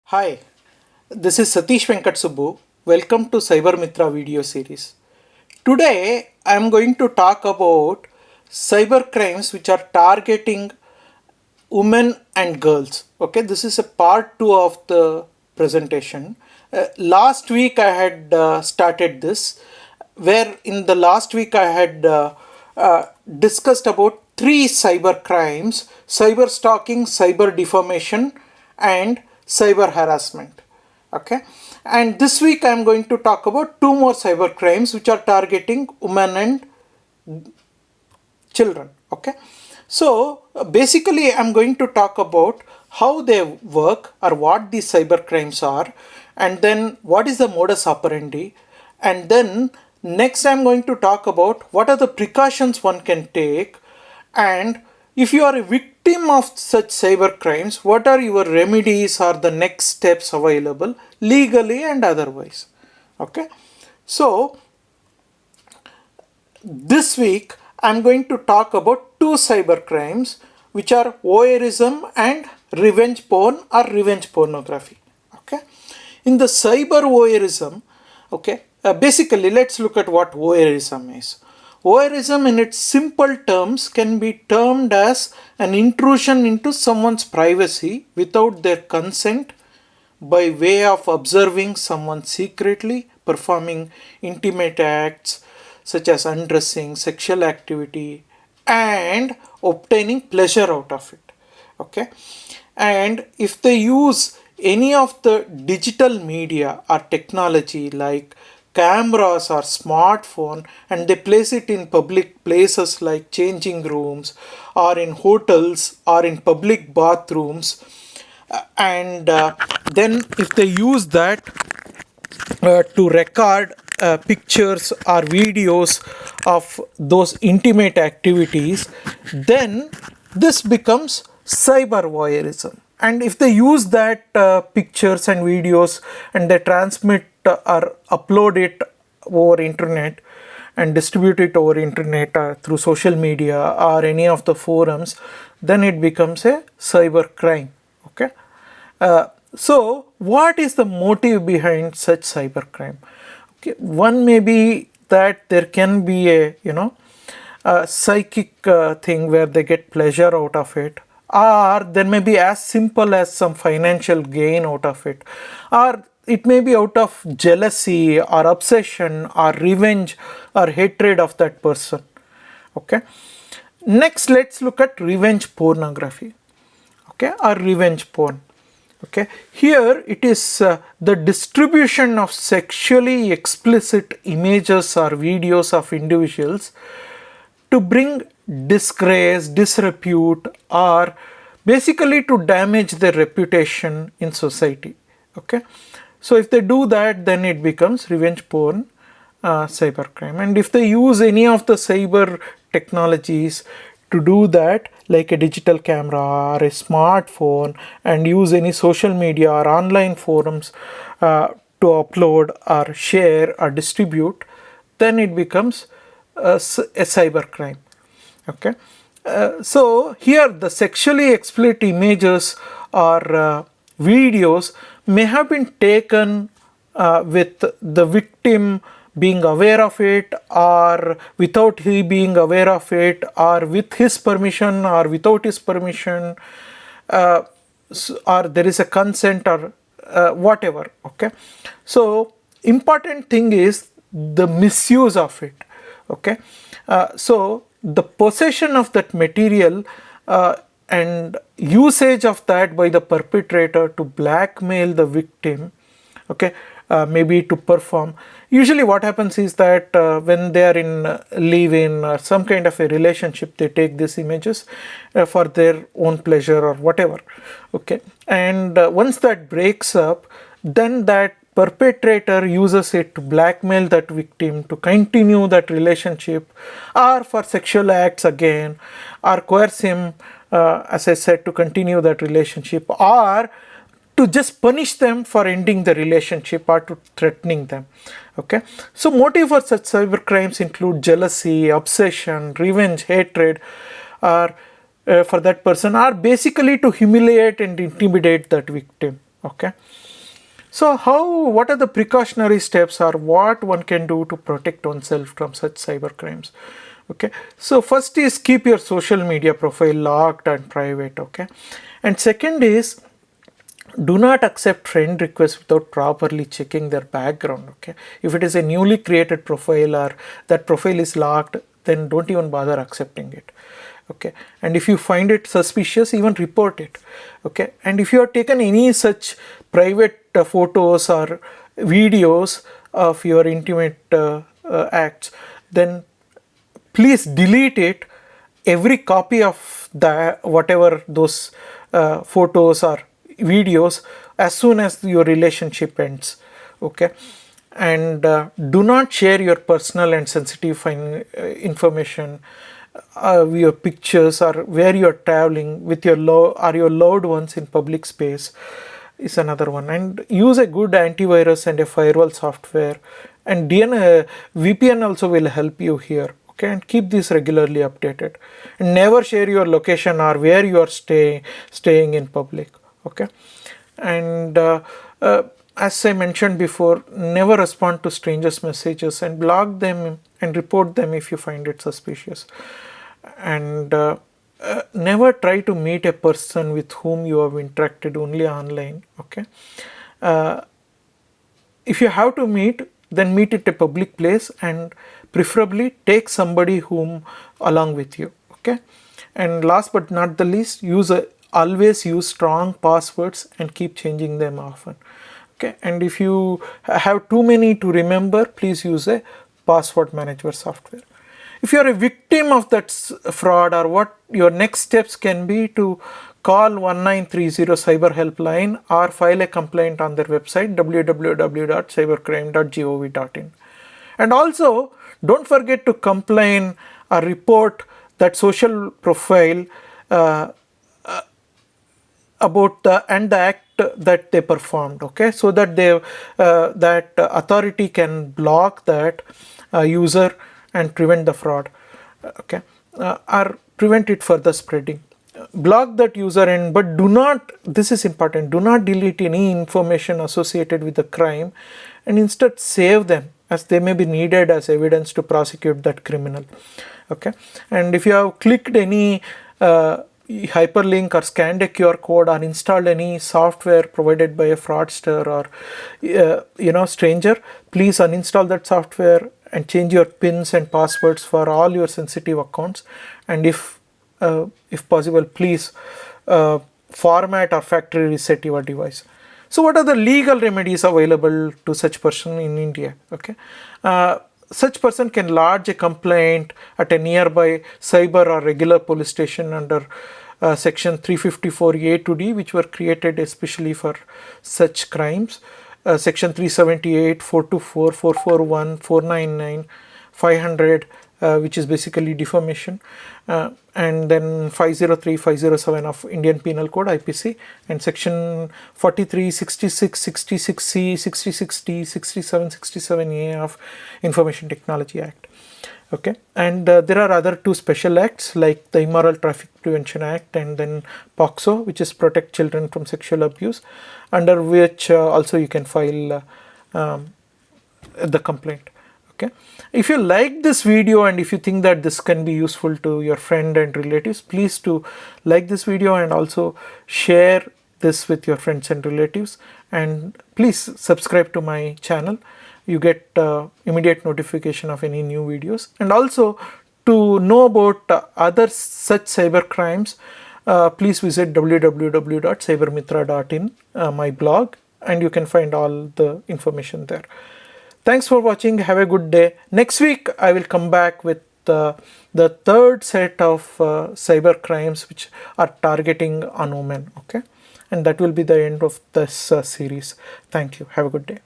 Hi, this is Satish Venkat Subbu. Welcome to cybermithra video series. Today I am going to talk about cybercrimes which are targeting women and girls. Okay, this is a part 2 of the presentation. Last week I had started this, where in the last week I had discussed about three cyber crimes: cyber stalking, cyber defamation, and cyber harassment. Okay, and this week I am going to talk about two more cyber crimes which are targeting women and children. Okay, so basically I'm going to talk about how they work or what these cyber crimes are, and then what is the modus operandi, and then next I'm going to talk about what are the precautions one can take, and if you are a victim of such cyber crimes, what are your remedies or the next steps available legally and otherwise. Okay, so this week I'm going to talk about two cyber crimes which are voyeurism and revenge porn or revenge pornography. Okay, in the cyber voyeurism, okay, basically let's look at what voyeurism is. Voyeurism in its simple terms can be termed as an intrusion into someone's privacy without their consent by way of observing someone secretly performing intimate acts such as undressing, sexual activity, and obtaining pleasure out of it. Okay, and if they use any of the digital media or technology like cameras or smartphone, and they place it in public places like changing rooms or in hotels or in public bathrooms, and then if they use that to record pictures or videos of those intimate activities, then this becomes cyber voyeurism. And if they use that pictures and videos and they transmit or upload it over internet and distribute it over internet or through social media or any of the forums, then it becomes a cyber crime. Okay, so what is the motive behind such cybercrime? Okay, one may be that there can be a psychic thing where they get pleasure out of it, or there may be as simple as some financial gain out of it, or it may be out of jealousy or obsession or revenge or hatred of that person. Okay, next let's look at revenge pornography, okay, or revenge porn. Okay, here it is the distribution of sexually explicit images or videos of individuals to bring disgrace, disrepute, or basically to damage their reputation in society. Okay, so if they do that, then it becomes revenge porn, cybercrime. And if they use any of the cyber technologies to do that, like a digital camera or a smartphone, and use any social media or online forums to upload or share or distribute, then it becomes a cybercrime. Okay, so here the sexually explicit images or videos may have been taken with the victim being aware of it, or without he being aware of it, or with his permission or without his permission, or there is a consent or whatever. Okay, so important thing is the misuse of it. Okay, so the possession of that material and usage of that by the perpetrator to blackmail the victim, okay, maybe to perform. Usually what happens is that when they are in live-in or some kind of a relationship, they take these images for their own pleasure or whatever. Okay, and once that breaks up, then that perpetrator uses it to blackmail that victim to continue that relationship, or for sexual acts again, or coerce him, as I said, to continue that relationship, or to just punish them for ending the relationship or to threatening them. Okay, so motive for such cyber crimes include jealousy, obsession, revenge, hatred, or for that person, or basically to humiliate and intimidate that victim. Okay. So what are the precautionary steps or what one can do to protect oneself from such cybercrimes? Okay, so first is keep your social media profile locked and private. Okay, and second is do not accept friend requests without properly checking their background. Okay, if it is a newly created profile or that profile is locked, then don't even bother accepting it. Okay, and if you find it suspicious, even report it. Okay, and if you have taken any such private photos or videos of your intimate acts, then please delete it, every copy of the whatever those photos or videos, as soon as your relationship ends. Okay, and do not share your personal and sensitive information, your pictures or where you are traveling with your your loved ones in public space is another one. And use a good antivirus and a firewall software, and VPN also will help you here. Okay, and keep this regularly updated, and never share your location or where you are staying in public. Okay, and as I mentioned before, never respond to strangers messages and block them and report them if you find it suspicious. And never try to meet a person with whom you have interacted only online. Okay, if you have to meet, then meet at a public place, and preferably take somebody whom along with you. Okay, and last but not the least, always use strong passwords and keep changing them often. Okay, and if you have too many to remember, please use a password manager software. If you are a victim of that fraud, or what your next steps can be, to call 1930 cyber helpline or file a complaint on their website www.cybercrime.gov.in. And also don't forget to complain or report that social profile about the act that they performed. Okay, so that that authority can block that user and prevent the fraud. Okay, or prevent it further spreading. Block that user, and but do not, this is important, do not delete any information associated with the crime, and instead save them, as they may be needed as evidence to prosecute that criminal. Okay, and if you have clicked any hyperlink or scanned a QR code or installed any software provided by a fraudster or stranger, please uninstall that software and change your pins and passwords for all your sensitive accounts. And if possible, please format or factory reset your device. So what are the legal remedies available to such person in India? Okay, such person can lodge a complaint at a nearby cyber or regular police station under section 354A to D, which were created especially for such crimes. Section 378, 424, 441, 499, 500, which is basically defamation, and then 503, 507 of Indian Penal Code, IPC, and section 43, 66, 66C, 66D, 67, 67A of Information Technology Act. Okay, and there are other two special acts like the Immoral Traffic Prevention Act and then POCSO, which is Protect Children from Sexual Abuse, under which also you can file the complaint. Okay, if you like this video and if you think that this can be useful to your friend and relatives, please do like this video and also share this with your friends and relatives, and please subscribe to my channel. You get immediate notification of any new videos. And also, to know about other such cyber crimes, please visit www.cybermithra.in, my blog, and you can find all the information there. Thanks for watching. Have a good day. Next week, I will come back with the third set of cyber crimes which are targeting on women. Okay, and that will be the end of this series. Thank you. Have a good day.